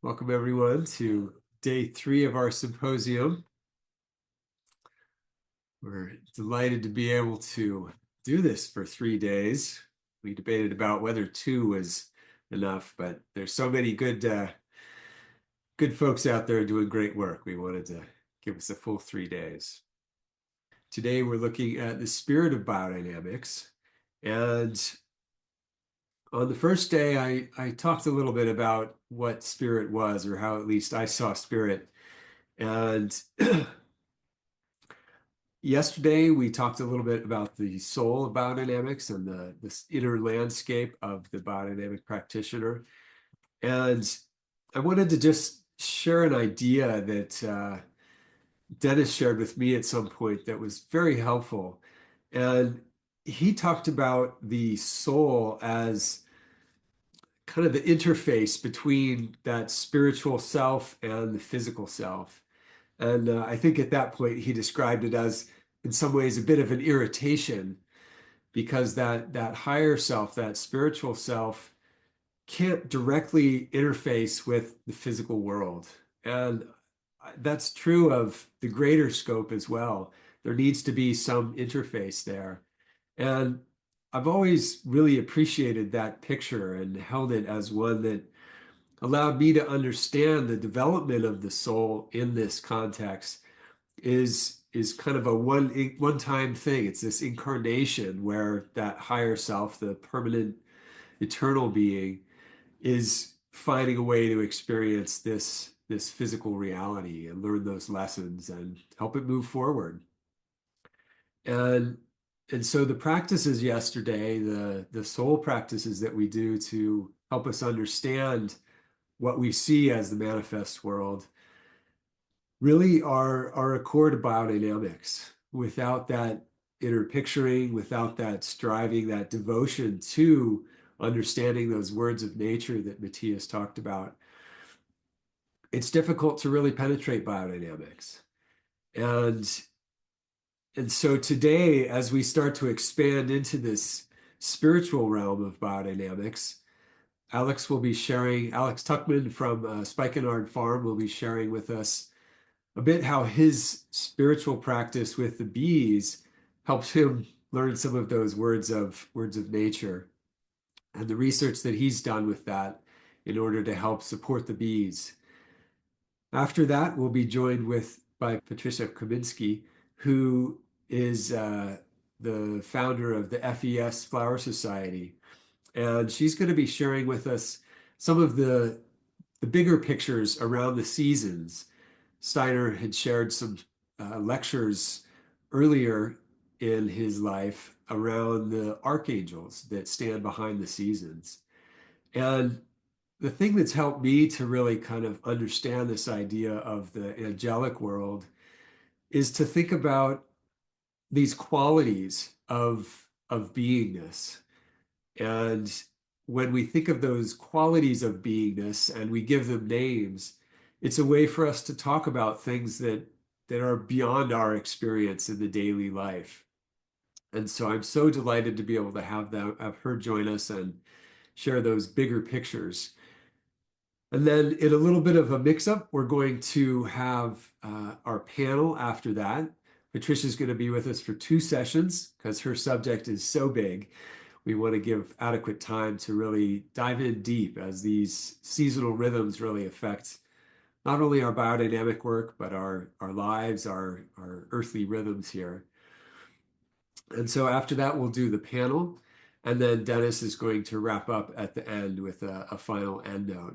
Welcome everyone to day 3 of our symposium. We're delighted to be able to do this for 3 days. We debated about whether 2 was enough, but there's so many good folks out there doing great work. We wanted to give us a full 3 days. Today we're looking at the spirit of biodynamics. And on the first day, I talked a little bit about what spirit was, or how at least I saw spirit. And yesterday, we talked a little bit about the soul of biodynamics and this inner landscape of the biodynamic practitioner. And I wanted to just share an idea that Dennis shared with me at some point that was very helpful. And he talked about the soul as kind of the interface between that spiritual self and the physical self. And I think at that point, he described it as, in some ways, a bit of an irritation because that higher self, that spiritual self, can't directly interface with the physical world. And that's true of the greater scope as well. There needs to be some interface there. And I've always really appreciated that picture and held it as one that allowed me to understand the development of the soul in this context is kind of a one-time thing. It's this incarnation where that higher self, the permanent eternal being, is finding a way to experience this physical reality and learn those lessons and help it move forward. And and so the practices yesterday, the soul practices that we do to help us understand what we see as the manifest world really are a core to biodynamics. Without that inner picturing, without that striving, that devotion to understanding those words of nature that Matthias talked about, it's difficult to really penetrate biodynamics. And and so today, as we start to expand into this spiritual realm of biodynamics, Alex Tuchman from Spikenard Farm will be sharing with us a bit how his spiritual practice with the bees helps him learn some of those words of nature and the research that he's done with that in order to help support the bees. After that, we'll be joined by Patricia Kaminsky, who is the founder of the FES Flower Society. And she's going to be sharing with us some of the bigger pictures around the seasons. Steiner had shared some lectures earlier in his life around the archangels that stand behind the seasons. And the thing that's helped me to really kind of understand this idea of the angelic world is to think about these qualities of beingness. And when we think of those qualities of beingness and we give them names, it's a way for us to talk about things that are beyond our experience in the daily life. And so I'm so delighted to be able to have her join us and share those bigger pictures. And then in a little bit of a mix-up, we're going to have our panel after that. Patricia's going to be with us for 2 sessions because her subject is so big. We want to give adequate time to really dive in deep as these seasonal rhythms really affect not only our biodynamic work, but our lives, our earthly rhythms here. And so after that, we'll do the panel. And then Dennis is going to wrap up at the end with a final end note.